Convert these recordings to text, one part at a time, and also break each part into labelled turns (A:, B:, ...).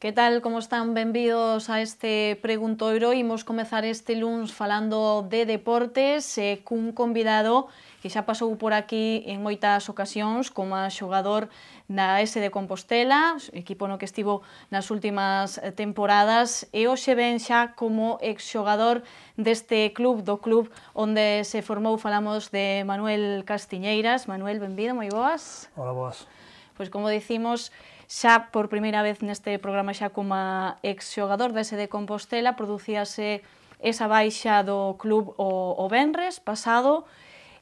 A: Que tal, como están? Benvidos a este preguntoiro. Imos comezar este luns falando de deportes cun convidado que xa pasou por aquí en moitas ocasións como xogador na S de Compostela, equipo no que estivo nas últimas temporadas, e hoxe ven xa como exxogador deste club, do club onde se formou. Falamos de Manuel Castiñeiras. Manuel, benvido, moi boas.
B: Hola, boas.
A: Pois como dicimos, xa por primeira vez neste programa xa como exxogador da S de Compostela, producíase esa baixa do club o venres pasado.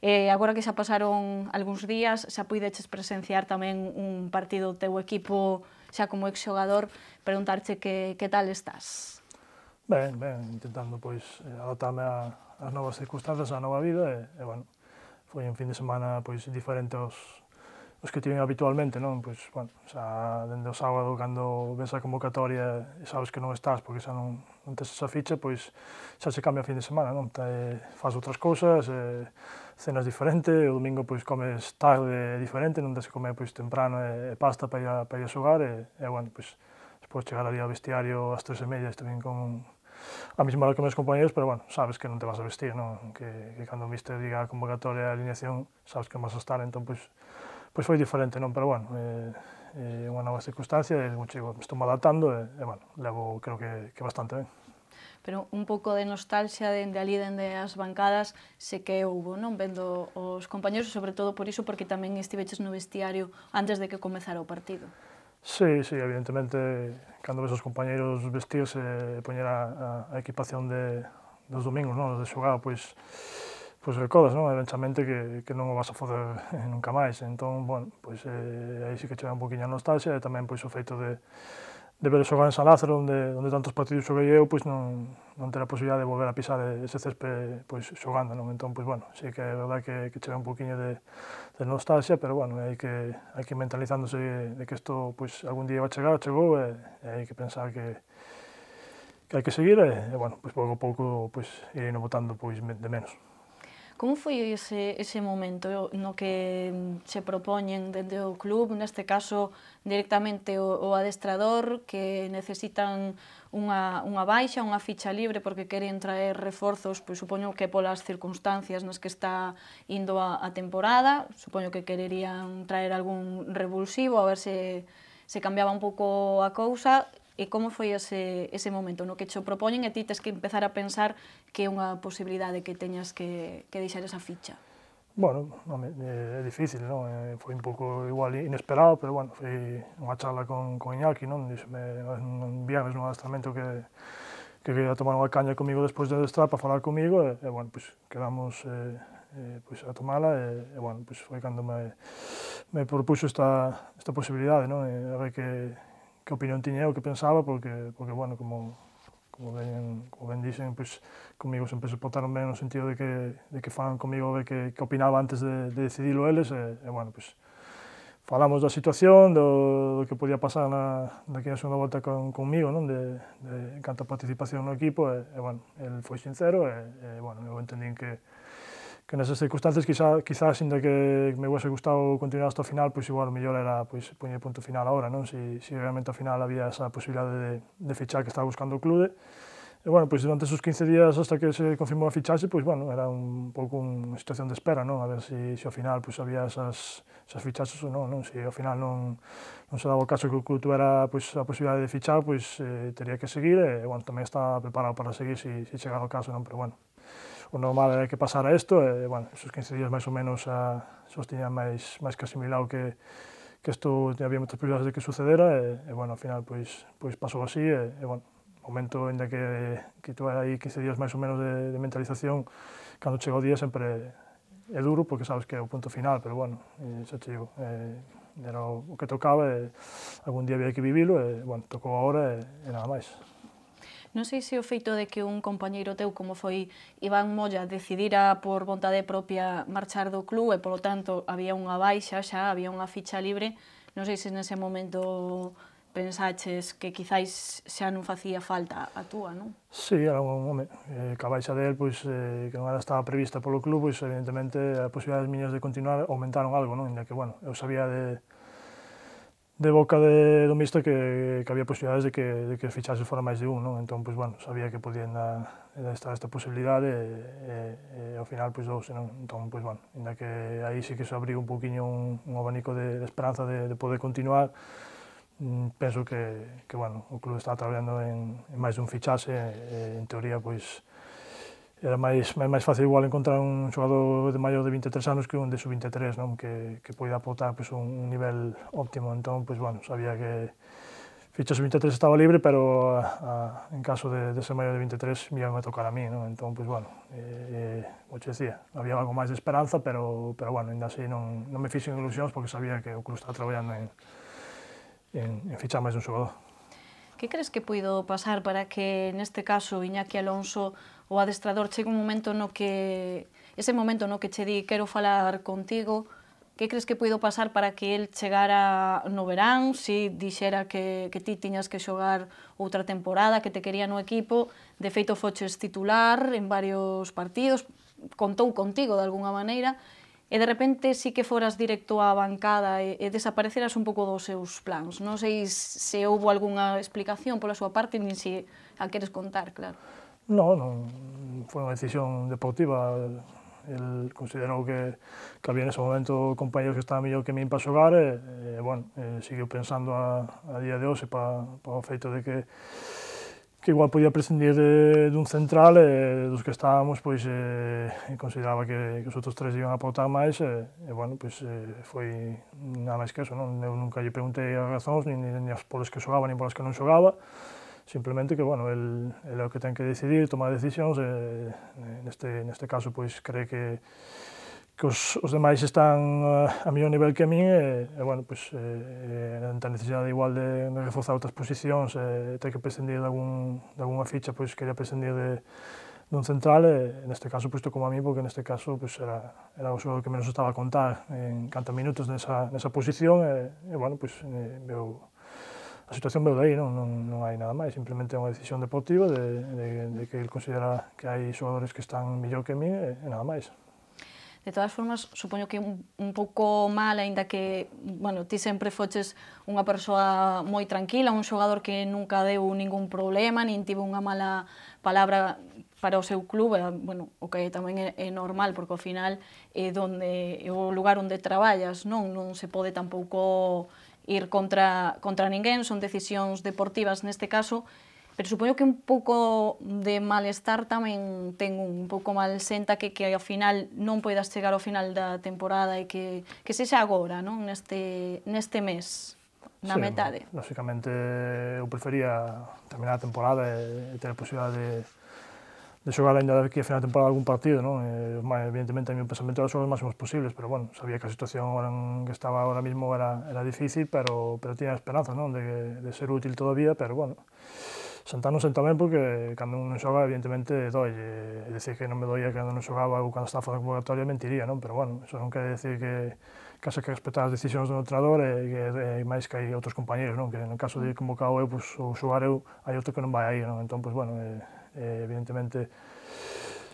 A: Agora que xa pasaron algúns días, xa puideches presenciar tamén un partido do teu equipo xa como exxogador, preguntarche que tal estás?
B: Ben, intentando pois adaptarme ás novas circunstancias, á nova vida e bueno, foi un fin de semana pois diferente os que tiven habitualmente, non? Pois, bueno, xa dende o sábado cando ves a convocatoria e sabes que non estás porque xa non tes esa ficha, pois xa se cambia o fin de semana, non? Faz outras cousas, cenas diferente, o domingo pois comes tarde diferente, non tes que comer pois temprano e pasta para ir a xogar e bueno, pois despois chegar ali ao vestiario ás 3:30 estive con a mesma hora que meus compañeros, pero bueno, sabes que non te vas a vestir, non? Que cando o míster diga a convocatoria e a alineación, sabes que vas a estar, entón pois foi diferente, non? Pero bueno, é unha nova circunstancia e estou me adaptando e bueno, levo creo que bastante ben.
A: Pero un pouco de nostalgia dende ali, dende as bancadas, se que houbo, non? Vendo os compañeros, sobre todo por iso, porque tamén estiveches no vestiario antes de que comezara o partido.
B: Sí, evidentemente, cando ves os compañeros vestirse e poñer a equipación dos domingos, non? Os de xogar, pois recordas, non? Eventualmente que non o vas a fazer nunca máis. Entón, bueno, pois aí sí que chega un poquinho a nostalgia e tamén pois o feito de ver xogar en San Lázaro, onde tantos partidos xoguei eu, pois non ter a posibilidade de volver a pisar ese césped pois xogando, non? Entón, pois bueno, sí que é verdade que chega un poquinho de nostalgia, pero bueno, hai que mentalizándose de que isto pois algún día vai chegar, chegou e hai que pensar que hai que seguir e bueno, pois pouco a pouco pois ir botando pois de menos.
A: Como foi ese momento no que se propoñen dende o club, neste caso directamente o adestrador, que necesitan unha baixa, unha ficha libre porque queren traer reforzos, pois supoño que polas circunstancias nas que está indo a temporada, supoño que quererían traer algún revulsivo, a ver se cambiaba un pouco a cousa. E como foi ese momento no que che propoñen e ti tes que empezar a pensar que é unha posibilidade que teñas que deixar esa ficha?
B: Bueno, é difícil, non? Foi un pouco igual inesperado, pero bueno, foi unha charla con Iñaki, non? Díxome un viernes nun adestramento que quería tomar unha caña comigo despois de adestrar para falar comigo e bueno, pois quedamos pois a tomala e bueno, pois foi cando me propuxo esta posibilidade, non? A ver que opinión tiña eu, que pensaba, porque bueno, como ben dixen, pois, comigo sempre se portaron ben no sentido de que falan comigo a ver que opinaba antes de decidilo eles, e bueno, pois, falamos da situación, do que podía pasar daqui a segunda volta conmigo, non? En canto a participación no equipo, e bueno, el foi sincero, e bueno, eu entendín que nesas circunstancias quizás, ainda que me hubiese gustado continuar hasta o final, pois igual o mellor era pois poñer punto final agora, non? Si realmente ao final había esa posibilidade de fichar que estaba buscando o clube. E bueno, pois durante esos 15 días hasta que se confirmou a fichaxe, pois bueno, era un pouco unha situación de espera, non? A ver se ao final pois había esas fichaxes ou non, non? Se ao final non se daba o caso que o club tuvera pois a posibilidade de fichar, pois tería que seguir e bueno, tamén estaba preparado para seguir se chegara o caso, non? Pero bueno, o normal era que pasara isto e, bueno, esos 15 días máis ou menos os tiña máis que asimilado que isto había moitas posibilidades de que sucedera e bueno, ao final pois pasou así e bueno, o momento ainda que tuve aí 15 días máis ou menos de mentalización, cando chega o día sempre é duro porque sabes que é o punto final, pero bueno, xa te digo, era o que tocaba e algún día había que vivilo e, bueno, tocou agora e nada máis.
A: Non sei se o feito de que un compañeiro teu, como foi Iván Molla, decidira por vontade propia marchar do club e, polo tanto, había unha baixa xa, había unha ficha libre, non sei se nese momento pensaches que quizáis xa non facía falta a túa, non?
B: Sí, era un home, que a baixa del, pois, que non era estaba prevista polo club, pois, evidentemente, as posibilidades miñas de continuar aumentaron algo, non? Ainda que, bueno, eu sabía de boca do míster que había posibilidades de que fichase fora máis de un, non? Entón, pois, bueno, sabía que podían estar esta posibilidade e ao final, pois, douse, non? Entón, pois, bueno, ainda que aí sí que se abriu un poquinho un abanico de esperanza de poder continuar, penso que, bueno, o club está traballando en máis dun fichaxe e, en teoría, pois, era máis fácil igual encontrar un xogador de maior de 23 anos que un de sub-23, non? Que poida aportar pois, un nivel óptimo. Entón, pois, bueno, sabía que ficha sub-23 estaba libre, pero en caso de ser maior de 23 me iba a tocar a mí, non? Entón, pois, bueno, como te decía, había algo máis de esperanza, pero bueno, ainda así non me fixen ilusións porque sabía que o club estaba traballando en fichar máis un xogador.
A: Que crees que puido pasar para que, neste caso, Iñaki Alonso, o adestrador, chegue un momento no que, ese momento no que che di quero falar contigo, que crees que puido pasar para que el chegara no verán, si dixera que ti tiñas que xogar outra temporada, que te quería no equipo, de feito foches titular en varios partidos, contou contigo de alguna maneira, e de repente sí que foras directo á bancada e desapareceras un pouco dos seus plans. Non sei se houve algunha explicación pola súa parte, nin se a queres contar, claro.
B: Non, foi unha decisión deportiva. El considerou que había nese momento compañeros que estaban mellor que min para xogar e bueno, seguiu pensando a día de hoxe para o feito de que igual podía prescindir dun central e dos que estábamos, pois consideraba que os outros tres iban a aportar máis e bueno, pois foi nada máis que eso, non? Eu nunca lle preguntei as razóns, nin as polas que xogaba, nin polas que non xogaba, simplemente que, bueno, el é o que ten que decidir, tomar decisións e neste caso, pois, cree que os demais están a mellor nivel que a min e bueno, pois, ante a necesidade igual de reforzar outras posicións e ter que prescindir de alguna ficha, pois, quería prescindir dun central e neste caso, pois, tocou a mí porque neste caso, pois, era o xogador que menos estaba a contar en canto a minutos nesa posición e bueno, pois, a situación veu de aí, non hai nada máis, simplemente é unha decisión deportiva de que el considera que hai xogadores que están mellor que min e nada máis.
A: De todas formas, supoño que un pouco mal, aínda que, bueno, ti sempre foches unha persoa moi tranquila, un xogador que nunca deu ningún problema, nin tivo unha mala palabra para o seu club, bueno, o que tamén é normal, porque ao final é o lugar onde traballas, non se pode tampouco ir contra ninguén, son decisións deportivas neste caso, pero supoño que un pouco de malestar tamén ten un pouco mal senta que ao final non poidas chegar ao final da temporada e que sexa agora, non? Neste mes, na metade.
B: Lógicamente, eu prefería terminar a temporada e ter a posibilidade de xogar ainda daqui a final da temporada algún partido, non? Evidentemente, o meu pensamento era xogar os máximos posibles, pero, bueno, sabía que a situación en que estaba ahora mismo era difícil, pero tiña esperanza, non? De ser útil todavía, pero, bueno, Santana non sei tamén porque cando un non xoga, evidentemente, doi. É dicir que non me doía cando non xogaba ou cando estaba fora da convocatoria, mentiría, non? Pero, bueno, eso non quere decir que haxa que respectar as decisións do entrenador e máis que hai outros compañeros, non? Que no caso de ir convocado eu, pois, ou xogar eu, hai outro que non vai aí, non? Entón, pois, bueno, evidentemente,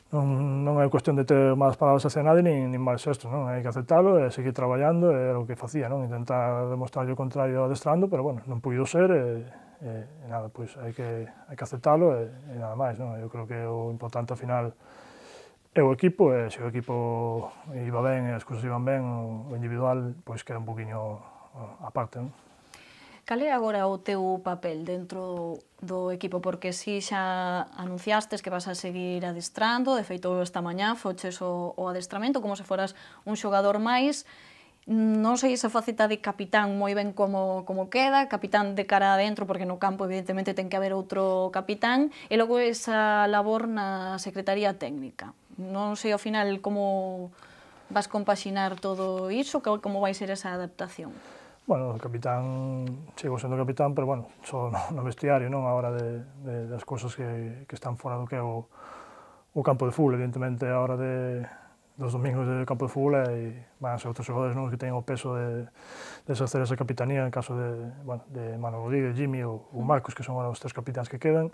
B: non é cuestión de ter malas palabras hacia nadie nin malos xestos, non? Hai que aceptalo e seguir traballando, era o que facía, non? Intentar demostrar o contrario adestrando, pero, bueno, non puido ser e nada, pois hai que aceptalo e nada máis, non? Eu creo que o importante ao final é o equipo e se o equipo iba ben e as cousas iban ben, o individual, pois queda un poquinho aparte, non?
A: Cal é agora o teu papel dentro do equipo? Porque si xa anunciastes que vas a seguir adestrando, de feito esta mañá foches o adestramento como se foras un xogador máis. Non sei esa faceta de capitán moi ben como queda, capitán de cara adentro, porque no campo evidentemente ten que haber outro capitán, e logo esa labor na Secretaría Técnica. Non sei ao final como vas compaxinar todo iso, como vai ser esa adaptación.
B: Bueno, o capitán, sigo sendo capitán, pero, bueno, só no vestiario, non? A hora das cousas que están fora do que é o campo de fútbol, evidentemente, a hora dos domingos de campo de fútbol van a ser outros xogadores, non? Que teñen o peso de exercer esa capitanía en caso de Manuel Rodríguez, Jimmy ou Marcos, que son os tres capitáns que quedan.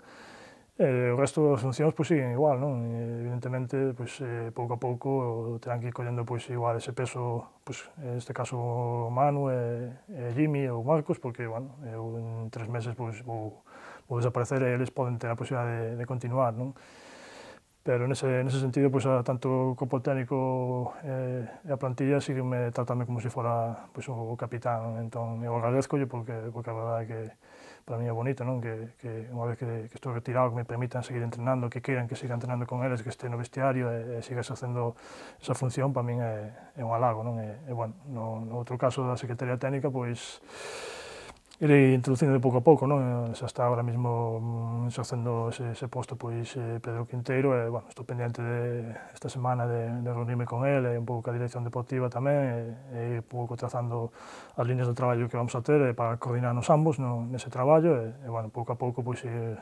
B: O resto das funcións pois, siguen igual, non? Evidentemente, pois, pouco a pouco terán que ir collendo pois, igual ese peso, pois, en este caso Manu e Jimmy ou Marcos, porque, bueno, eu en 3 meses pois, vou desaparecer e eles poden ter a posibilidade de continuar, non? Pero nese sentido, pois, tanto o corpo técnico e a plantilla síguenme tratando como se fora pois, o capitán, entón eu agradezcolle porque a verdade é que para mí é bonito, non? Que unha vez que estou retirado, que me permitan seguir entrenando, que queiran que siga entrenando con eles, que este no vestiario e sigas facendo esa función, para min é un halago, non? E bueno, no outro caso da Secretaría Técnica, pois, irei introducindo de pouco a pouco, non? Xa está ahora mesmo exercendo ese posto, pois, Pedro Quinteiro, e, bueno, estou pendiente esta semana de reunirme con ele, e un pouco ca dirección deportiva tamén, e ir un pouco trazando as líneas de traballo que vamos a ter para coordinarnos ambos nese traballo, e, bueno, pouco a pouco, pois, ir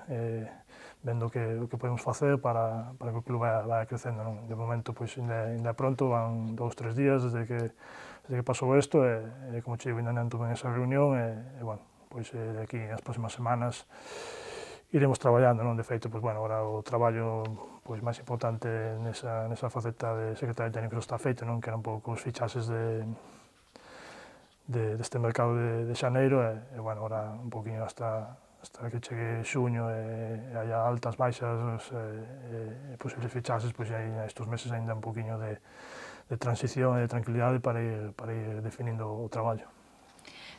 B: vendo o que podemos facer para que o club vaya crecendo, non? De momento, pois, ainda pronto, van 2-3 días desde que pasou isto, e como che digo, ainda non tuve esa reunión, e bueno, pois de aquí as próximas semanas iremos traballando, non? De feito, pois, bueno, agora o traballo pois, máis importante nesa faceta de secretario técnico está feito, non? Que eran un pouco os fichaxes deste mercado de xaneiro, e bueno, agora un poquinho hasta que chegue xuño e haya altas, baixas e posibles fichaxes, pois aí estes meses ainda un poquinho de transición e de tranquilidade para ir definindo o traballo.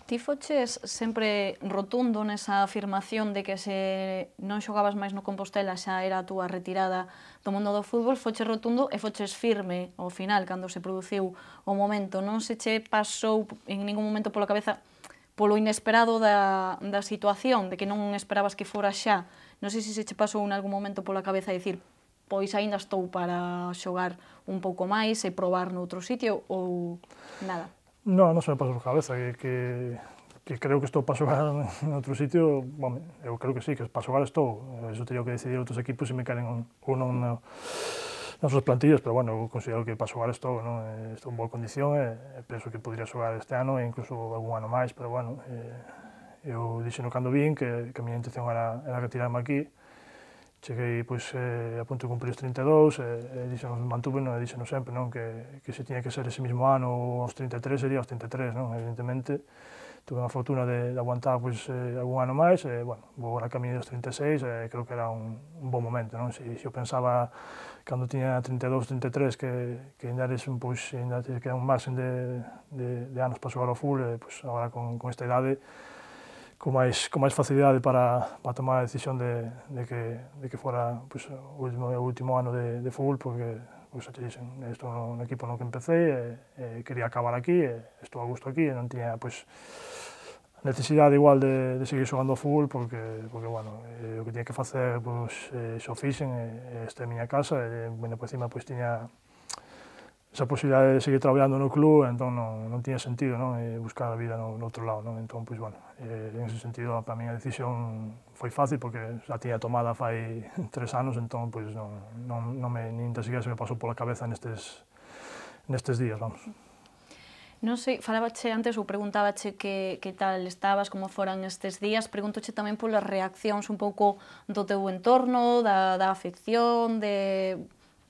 A: Ti foches sempre rotundo nesa afirmación de que se non xogabas máis no Compostela xa era a túa retirada do mundo do fútbol, foches rotundo e foches firme ao final, cando se produciu o momento. Non se che pasou en ningún momento pola cabeza polo inesperado da situación, de que non esperabas que fora xa. Non sei se che pasou en algún momento pola cabeza dicir pois aínda estou para xogar un pouco máis e probar noutro sitio ou nada?
B: Non se me pasou por cabeza que creo que estou para xogar en outro sitio, bom, eu creo que sí, que para xogar estou, eso teria que decidir outros equipos se me queren ou non nas súas plantillas, pero bueno, eu considero que para xogar estou, non? Estou en boa condición e penso que podría xogar este ano e incluso algún ano máis, pero bueno, eu dixeno cando vin que a miña intención era retirarme aquí. Cheguei pois, a punto de cumprir os 32 e dixenos, mantúveno e dixenos sempre, non? Que se tiña que ser ese mismo ano ou aos 33 sería aos 33, non? Evidentemente, tuve a fortuna de aguantar pois, algún ano máis e, bueno, vou agora camiño dos 36 e creo que era un bon momento, non? Se eu pensaba cando tiña 32, 33 que ainda eres pois, ainda te queda un marxen de anos para xogar ao fútbol, pois, agora con esta idade con máis facilidade para tomar a decisión de que fora pois, o último ano de fútbol, porque, pois, te dixen, estou no equipo no que empecé e quería acabar aquí, e estou a gusto aquí, e non tiña, pois, necesidade igual de seguir xogando ao fútbol, porque bueno, o que tiña que facer, pois, xo fixen, e esta é a miña casa, e, bueno, por encima, pois, tiña esa posibilidade de seguir traballando no club, entón non tiña sentido, non? Buscar a vida no outro lado, non? Entón, pois, bueno, en ese sentido, para mí a decisión foi fácil, porque xa tiña tomada fai 3 anos, entón, pois, nin siquiera se me pasou pola cabeza nestes días, vamos.
A: Non sei, falabache antes ou preguntabache que tal estabas, como foran estes días, preguntoche tamén polas reaccións un pouco do teu entorno, da afección, de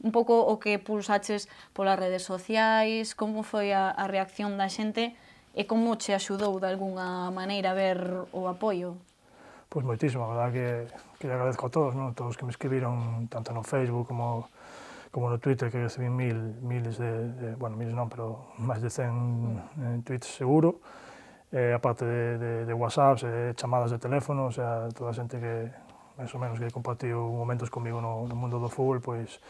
A: un pouco o que pulsaches polas redes sociais, como foi a reacción da xente e como che axudou de algunha maneira a ver o apoio?
B: Pois moitísimo, a verdade que agradezco a todos, non? Todos que me escribiron tanto no Facebook como no Twitter, que recibín miles bueno, miles non, pero máis de 100 tweets seguro, aparte de WhatsApps, chamadas de teléfono, o sea, toda a xente que máis ou menos que compartiu momentos comigo no mundo do fútbol, pois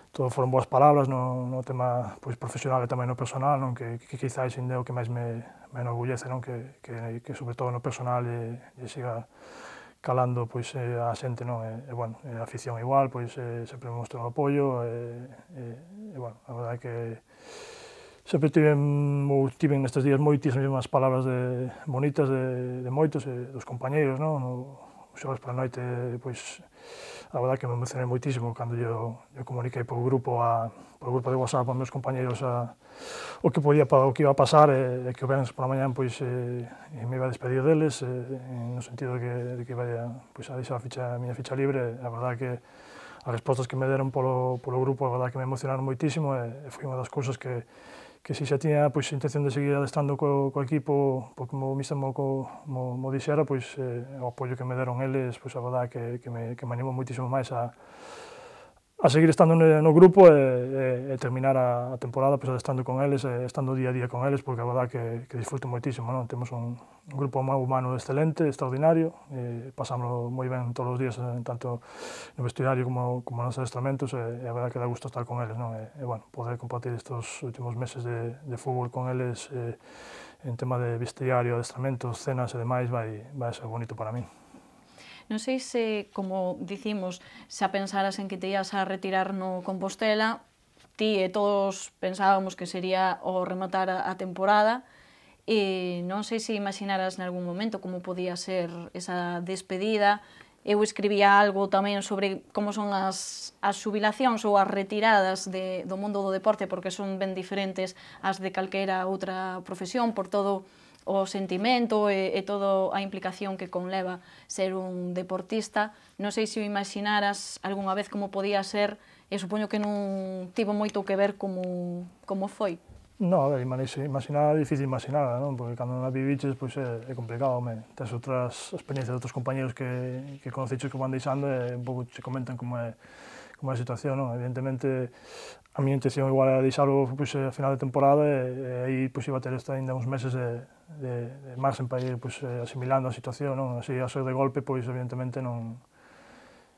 B: todo foron boas palabras no tema pois, profesional e tamén no personal, non? Que quizás ainda é o que máis me enorgullece, non? Que sobre todo no personal siga calando pois, a xente, non? E bueno, a afición igual, pois sempre me mostrou apoio bueno, a verdade é que sempre tiven nestes días moitísimas palabras bonitas de moitos dos compañeiros, non? xoves pola noite, pois, a verdade que me emocionei moitísimo cando eu comuniquei polo grupo de WhatsApp aos meus compañeros o que iba a pasar, e que o venres pola mañán pois, me iba a despedir deles, no sentido de que iba pois, a deixar a miña ficha libre. A verdade que as respostas que me deron polo grupo, a verdade que me emocionaron moitísimo, e foi unha das cousas que si xa tiña pois, a intención de seguir adestrando co equipo, porque como o míster mo dixera, pois, o apoio que me deron eles, pois, a verdade que me animou moitísimo máis a seguir estando no grupo e terminar a temporada pois, adestrando con eles, estando día a día con eles, porque a verdade que disfruto moitísimo, non? Temos un grupo humano excelente, extraordinario, pasámoslo moi ben todos os días, tanto no vestiario como nos adestramentos, e a verdade que dá gusto estar con eles, non? E bueno, poder compartir estes últimos meses de fútbol con eles, en tema de vestiario, adestramentos, cenas e demais, vai ser bonito para min.
A: Non sei se, como dicimos, xa pensaras en que te ias a retirar no Compostela, ti e todos pensábamos que sería o rematar a temporada, e non sei se imaginaras en algún momento como podía ser esa despedida. Eu escribía algo tamén sobre como son as xubilacións ou as retiradas do mundo do deporte, porque son ben diferentes ás de calquera outra profesión, por todo o sentimento e toda a implicación que conleva ser un deportista. Non sei se o imaginaras algunha vez como podía ser, e supoño que non tivo moito que ver como foi.
B: No, a ver, imaginar é difícil imaginarla, non? Porque cando non a viviches, pois é complicado, tes outras experiencias de outros compañeros que conoceches que van deixando e un pouco se comentan como é a situación, non? Evidentemente, a miña intención igual era deixarlo pois, a final de temporada, e aí pois, iba a ter ainda uns meses de marxen para ir pois, asimilando a situación, non? Así, a ser de golpe, pois, evidentemente, non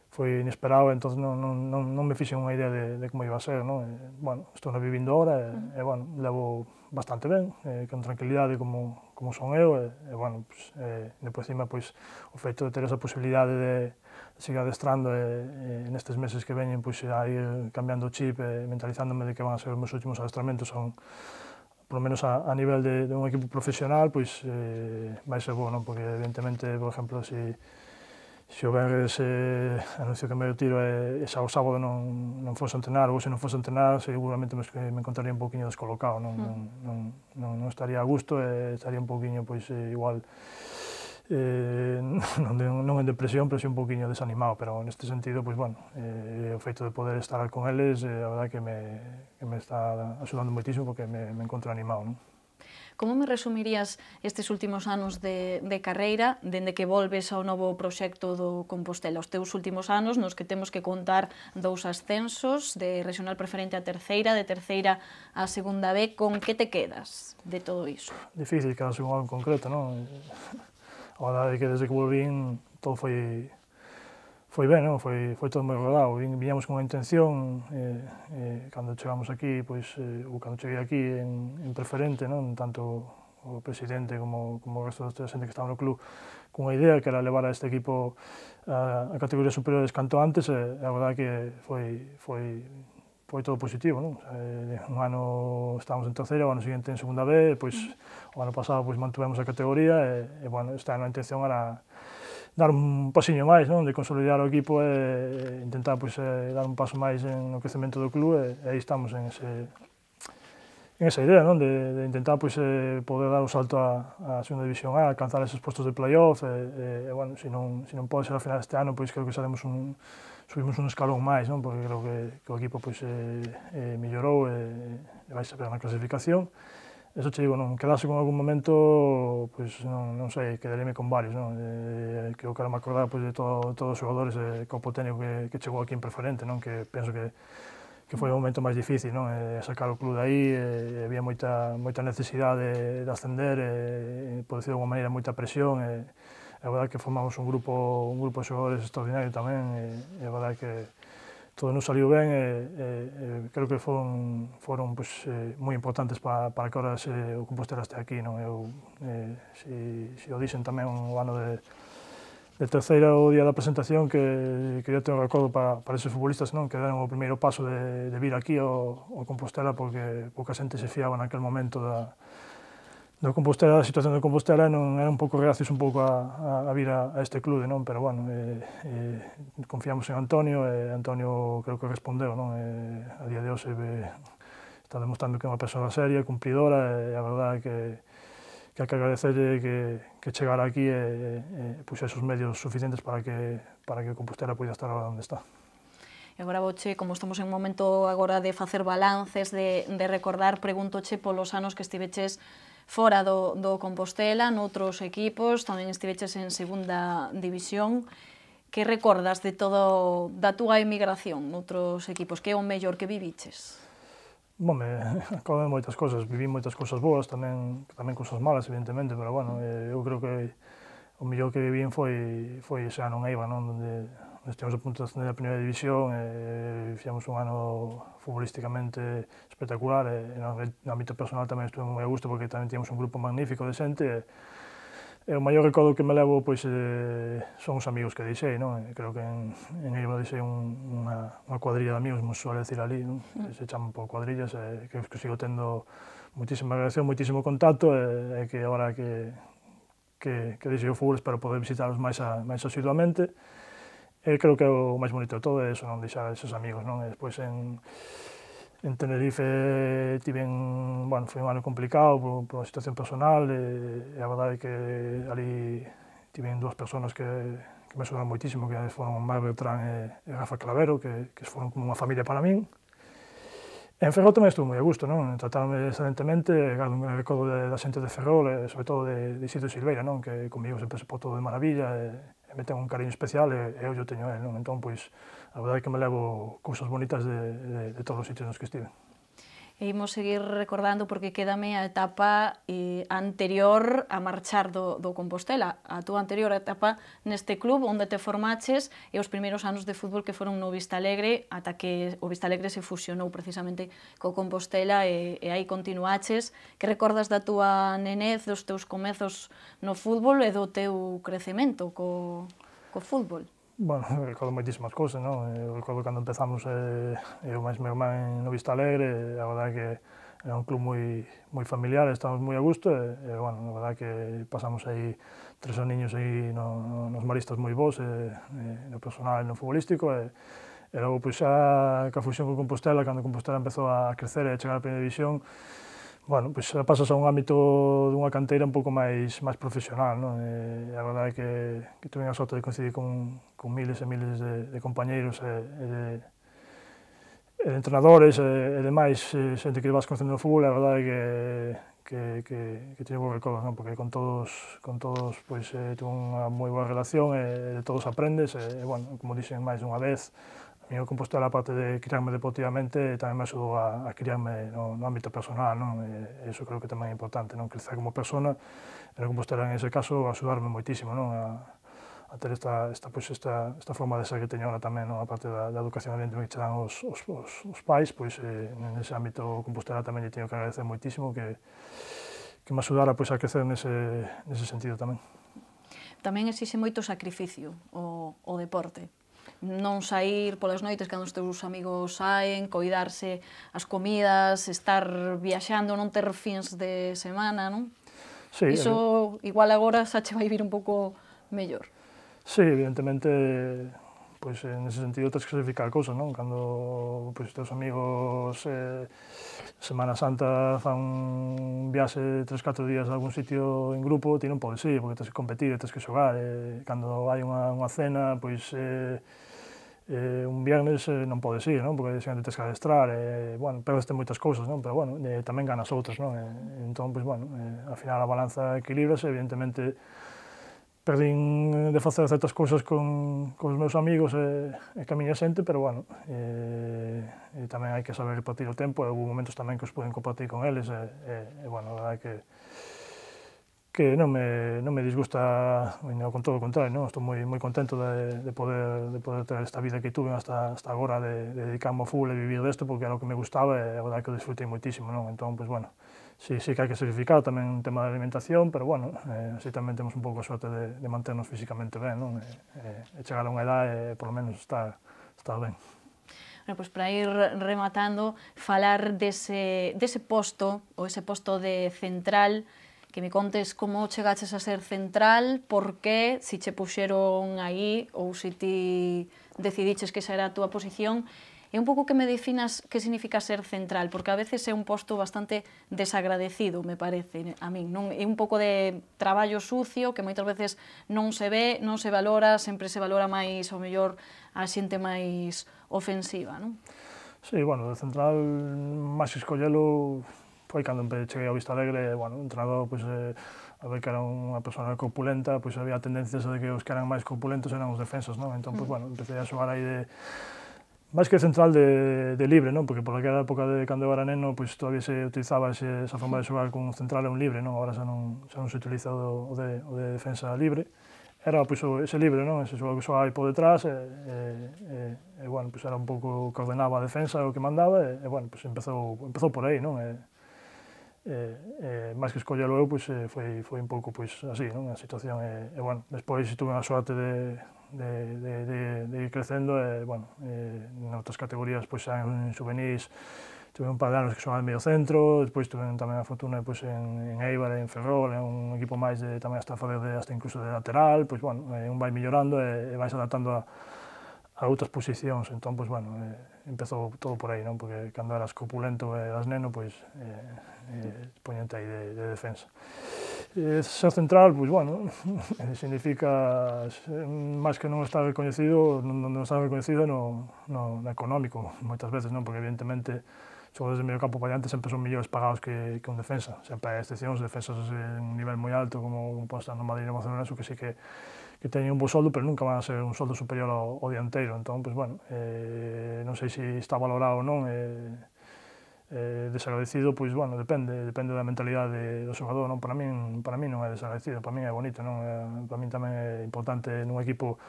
B: foi inesperado, entón non me fixen unha idea de como iba a ser, non? Bueno, estou vivindo ahora, e bueno, levo bastante ben, con tranquilidade como son eu, e bueno, pois, depois cima, pois, o feito de ter esa posibilidade de seguir adestrando, e nestes meses que veñen, pois, a ir cambiando o chip, mentalizándome de que van a ser os meus últimos adestramentos, son, polo menos a nivel de un equipo profesional, pois, vai ser bo, non? Porque, evidentemente, por exemplo, se o venres anuncio que me retiro e xa o sábado non fose a entrenar, ou se non fose a entrenar, seguramente me encontraría un pouquiño descolocado, non estaría a gusto, e estaría un pouquiño, pois, igual, non en depresión, pero si un pouquiño desanimado, pero neste sentido, pois, bueno, o feito de poder estar con eles, a verdade que me está axudando moitísimo, porque me encontro animado, non?
A: Como me resumirías estes últimos anos de carreira, dende que volves ao novo proxecto do Compostela, os teus últimos anos nos que temos que contar 2 ascensos, de regional preferente a terceira, de terceira a segunda B, con que te quedas de todo iso?
B: Difícil quedarse con algo en concreto, non? A verdade é que desde que volvín todo foi ben, non? Foi todo moi rodado. Viñamos con unha intención, cando chegamos aquí, pois, ou cando cheguei aquí en preferente, non? Tanto o presidente como o resto da xente que estaba no club, cunha idea que era levar a este equipo a categorías superiores canto antes, e a verdade que foi todo positivo, non? Un ano estábamos en terceira, o ano seguinte en segunda B, pois o ano pasado pois mantuvemos a categoría, e bueno, este ano a intención era dar un pasiño máis, non? De consolidar o equipo e intentar pois, dar un paso máis no crecemento do club, e aí estamos en esa idea, non? De intentar pois, poder dar o salto á segunda división A, alcanzar esos postos de playoff, e bueno, se non pode ser ao final deste ano, pois creo que subimos un escalón máis, non? Porque creo que o equipo pois, mellorou, e vai saber na clasificación. Eso che digo, non quedase con algún momento, pois non sei, quedaríame con varios, non? Que eu quero me acordar pois, de todos os xogadores e corpo técnico que chegou aquí en preferente, non? Que penso que foi o momento máis difícil, non? Sacar o club de aí, había moita necesidade de ascender, por decir de alguma maneira, moita presión, e a verdade que formamos un grupo de xogadores extraordinario tamén, e a verdade que todo nos saliu ben, e creo que foron pois, moi importantes para que ahora o Compostela este aquí, non? Se o dixen tamén o ano de terceira, o día da presentación, que eu tengo recordo para esos futbolistas, non? Que deron o primeiro paso de vir aquí ao Compostela, porque pouca xente se fiaba naquel momento do Compostela, a situación do Compostela non era un pouco reacios un pouco a vir a este clube, non? Pero bueno, confiamos en Antonio, e Antonio creo que respondeu, non? A día de hoxe está demostrando que é unha persoa seria, cumplidora, e a verdade que hai que agradecerlle que chegara aquí e puxe esos medios suficientes para que o Compostela poida estar agora onde está.
A: E agora vouche, como estamos en un momento agora de facer balances, de recordar, pregúntoche polos anos que estiveches fora do Compostela, noutros equipos, tamén estiveches en segunda división. Que recordas de todo da túa emigración noutros equipos? Que é o mellor que viviches?
B: Bome, acordo de moitas cosas, viví moitas cosas boas, tamén cosas malas, evidentemente, pero bueno, eu creo que o mellor que vivín foi ese ano en Eibar, non? Donde estivemos a punto de ascender a primeira división, fixemos un ano futbolísticamente espectacular, e no ámbito personal tamén estuve moi a gusto, porque tamén tínhamos un grupo magnífico de xente, e o maior recordo que me levo pois, son os amigos que deixei, non? Creo que en Eibar deixei unha cuadrilla de amigos, como se suele decir ali, non? Se chaman por cuadrillas, que sigo tendo moitísima relación, moitísimo contacto, e que agora que deixei o fútbol espero poder visitarlos máis asiduamente. Creo que o máis bonito de todo é eso, non? Deixar esos amigos, non? E despois en Tenerife foi un ano complicado por a situación personal, e a verdade é que ali tiven dúas persoas que me axudaron moitísimo, que foron Mar Beltrán e Rafa Clavero, que foron como unha familia para min. En Ferrol tamén estuve moi a gusto, non? Trataronme excelentemente, un recordo da xente de Ferrol, e sobre todo de Isidro Silveira, non? Que comigo sempre se portou de maravilla, e me ten un cariño especial, e eu teño a él, non? Entón, pois, a verdade é que me levo cousas bonitas de todos os sitios nos que estive.
A: E imos seguir recordando porque quédame a etapa anterior a marchar do Compostela, a túa anterior etapa neste club onde te formaches e os primeiros anos de fútbol que foron no Vista Alegre, ata que o Vista Alegre se fusionou precisamente co Compostela e aí continuaches. Que recordas da túa nenez, dos teus comezos no fútbol e do teu crecemento co fútbol?
B: Bueno, recordo moitísimas cousas, non? Eu recordo cando empezamos eu máis meu irmán no Vista Alegre, a verdade que era un club moi familiar, estábamos moi a gusto, e bueno, a verdade que pasamos aí 3 aniños aí nos maristas moi bons, no personal e no futbolístico, e logo, pois, xa ca fusión con Compostela, cando Compostela empezou a crecer e a chegar a primeira división, bueno, pois pasas a un ámbito dunha canteira un pouco máis profesional, non? E a verdade é que tuve a sorte de coincidir con miles e miles de compañeiros e de entrenadores e demais xente que vas conocendo no fútbol, a verdade é que teño bons recordos, non? Porque con todos pois tuve unha moi boa relación, e de todos aprendes, e bueno, como dixen máis dunha vez, a mí o Compostela, aparte de criarme deportivamente, tamén me axudou a criarme no ámbito personal, non? E iso creo que tamén é importante, non? Crecer como persona, e o Compostela, en ese caso, axudarme moitísimo, non? A ter esta forma de ser que teño ahora tamén, non? A parte da educación evidentemente que che dan os pais, pois nese ámbito o Compostela tamén lle teño que agradecer moitísimo que me axudara pois a crecer nese sentido tamén.
A: Tamén exixe moito sacrificio o deporte. Non sair polas noites cando os teus amigos saen, coidarse as comidas, estar viaxando, non ter fins de semana, non?
B: Sí,
A: iso igual agora xa che vai vir un pouco mellor.
B: Sí, evidentemente, pois nese sentido tens que sacrificar cousas, non? Cando pois os teus amigos Semana Santa fan un viaxe 3-4 días a algún sitio en grupo, ti non podes ir, porque tens que competir, tens que xogar, cando hai unha cena, pois un viernes non podes ir, non? Porque xente tens que adestrar, bueno, perdeste moitas cousas, non? Pero, bueno, tamén ganas outras, non? Entón, pois, bueno, ao final a balanza equilibrase, evidentemente, perdín de facer certas cousas con os meus amigos e ca miña xente, pero, bueno, tamén hai que saber repartir o tempo, e houve momentos tamén que os poden compartir con eles, bueno, a verdade que non me disgusta, con todo o contrario, non? Estou moi contento de poder ter esta vida que tuve hasta agora, de dedicarme ao fútbol e vivir desto, porque era o que me gustaba, e a verdade que o disfrutei moitísimo, non? Entón, pois, bueno, sí que hai que sacrificar tamén un tema de alimentación, pero, bueno, así tamén temos un pouco a sorte de manternos físicamente ben, non? E chegar a unha edad e, polo menos, estar ben.
A: Bueno, pois para ir rematando, falar dese posto, ou ese posto de central, que me contes como chegaches a ser central, por qué, si che puxeron aí ou si ti decidiches que esa era a túa posición, e un pouco que me definas que significa ser central, porque a veces é un posto bastante desagradecido, me parece, a min, non? É un pouco de traballo sucio que moitas veces non se ve, non se valora, sempre se valora máis, ao mellor, a xente máis ofensiva, non?
B: Sí, bueno, de central, máis que escollelo, foi cando cheguei ao Vista Alegre, bueno, o entrenador, pois, a ver que era unha persona corpulenta, pois había tendencias de que os que eran máis corpulentos eran os defensas, non? Entón, pois, bueno, empecé a xogar aí de máis que central de libre, non? Porque por aquela época de cando eu era neno, pois todavía se utilizaba esa forma de xogar con un central e un libre, non? Agora xa non se utiliza o de defensa libre. Era pois ese libre, non? Ese xogador que xogaba aí por detrás e bueno, pois era un pouco que ordenaba a defensa o que mandaba e bueno, pois empezou por aí, non? Máis que escollelo eu, pois foi un pouco pois así, non? A situación e bueno, despois tuve a sorte de ir crecendo e, bueno, en outras categorías, pois xa en juvenís, tuve un par de anos que xogaba en medio centro, despois tuve tamén a fortuna pois, en Eibar e en Ferrol, en un equipo máis de tamén hasta incluso de lateral, pois, bueno, un vai millorando e vais adaptando a outras posicións, entón, pois, bueno, empezou todo por aí, non? Porque cando eras corpulento e eras neno, pois, poñente aí de defensa. Ser central, pois, bueno, significa máis que non estar reconhecido, non estar reconhecido no económico, moitas veces, non? Porque, evidentemente, xogadores de medio campo para diante sempre son millores pagados que un defensa. Sempre hai excepcións, defensas en un nivel moi alto, como pode estar no Madrid e no Barcelona, que sí que teñen un bo soldo, pero nunca van a ser un soldo superior ao dianteiro. Entón, pois, bueno, non sei se está valorado ou non, desagradecido, pois, bueno, depende da mentalidade do xogador, non? Para min non é desagradecido, para min é bonito, non? Para min tamén é importante nun equipo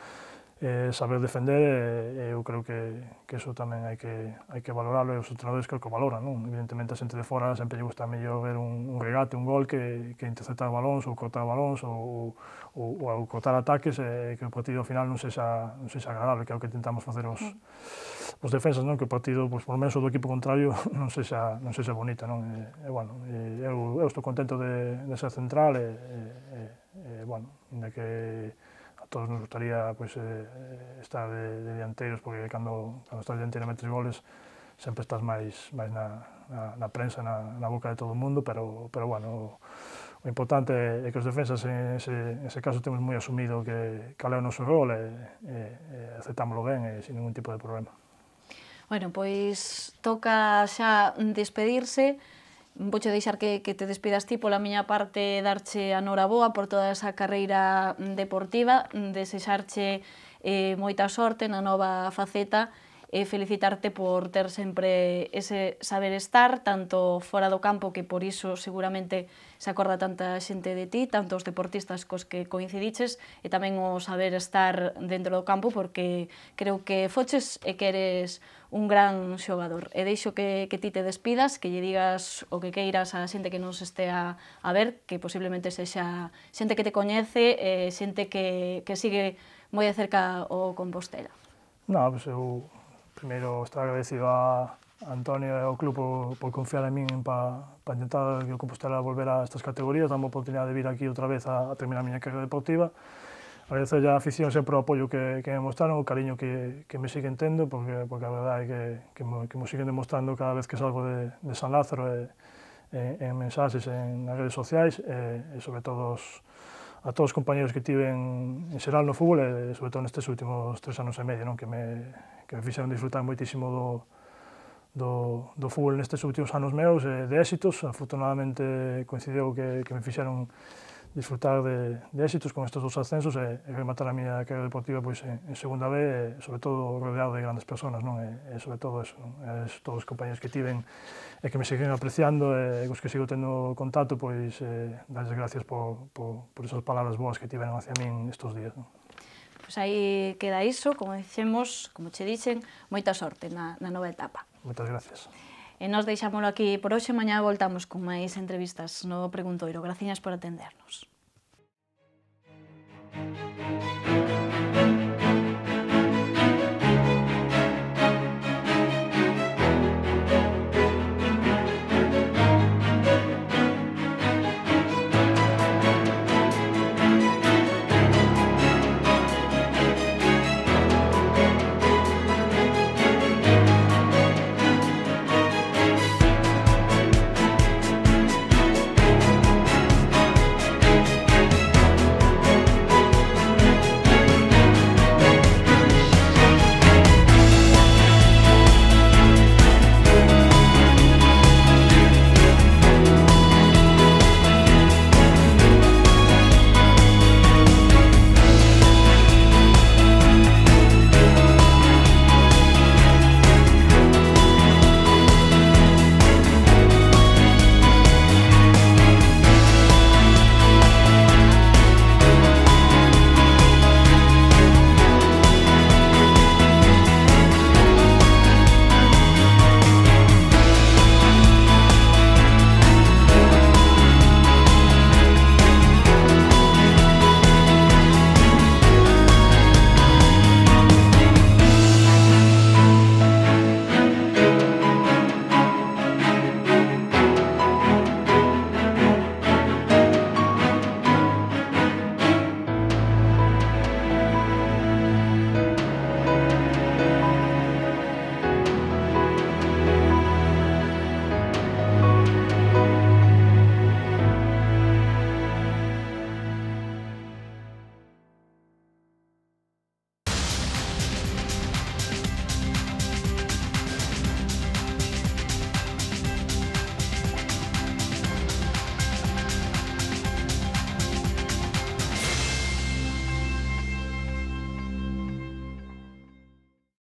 B: saber defender e eu creo que iso tamén hai que valorarlo e os entrenadores creo que o valoran, non? Evidentemente a xente de fora sempre lle gusta mellor ver un regate, un gol que interceptar balóns ou cortar balóns ou cortar ataques e que o partido ao final non sexa agradable, que é o que intentamos facer os defensas, non? Que o partido, pois, por lo menos o do equipo contrario non sexa bonito, non? Bueno, eu estou contento de ser central e bueno, ainda que todos nos gustaría pues, estar de dianteiros, porque cando estás dianteiro e metes goles sempre estás máis na prensa, na boca de todo o mundo, pero bueno, o importante é que os defensas en ese caso temos moi asumido que cal é o noso rol e aceptámoslo ben e sin ningún tipo de problema.
A: Bueno, pois toca xa despedirse. Vouche deixar que te despidas ti, pola miña parte darche a noraboa por toda esa carreira deportiva, desexarche moita sorte na nova faceta e felicitarte por ter sempre ese saber estar, tanto fora do campo, que por iso seguramente se acorda tanta xente de ti, tanto os deportistas cos que coincidiches, e tamén o saber estar dentro do campo, porque creo que foches e que eres un gran xogador. E deixo que ti te despidas, que lle digas o que queiras a xente que nos estea a ver, que posiblemente sexa xente que te coñece e xente que sigue moi de cerca o Compostela.
B: Non, pois eu primeiro estar agradecido a Antonio e ao club por confiar en min para intentar que o Compostela volver a estas categorías, darme a oportunidade de vir aquí outra vez a terminar a miña carreira deportiva. Agradecer a afición sempre o apoio que me mostraron, o cariño que me siguen tendo, porque a verdade é que me siguen demostrando cada vez que salgo de San Lázaro en mensaxes, en redes sociais, e sobre todo a todos os compañeros que tiven en xeral no fútbol e sobre todo nestes últimos 3 anos e medio, non? Que me fixeron disfrutar moitísimo do fútbol nestes últimos anos meus, de éxitos. Afortunadamente coincideu que me fixeron disfrutar de éxitos con estes 2 ascensos e rematar a miña carreira deportiva pois, en segunda B, e sobre todo rodeado de grandes personas, non? E sobre todo eso, non? Todos os compañeros que tiven e que me siguen apreciando e cos que sigo tendo contacto, pois darles gracias por esas palabras boas que tiveron hacia min estes días, non?
A: Pois aí queda iso, como dixemos, como che dixen, moita sorte na nova etapa.
B: Moitas gracias.
A: E nos deixámoslo aquí por hoxe, mañá voltamos con máis entrevistas no Preguntoiro. Graciñas por atendernos.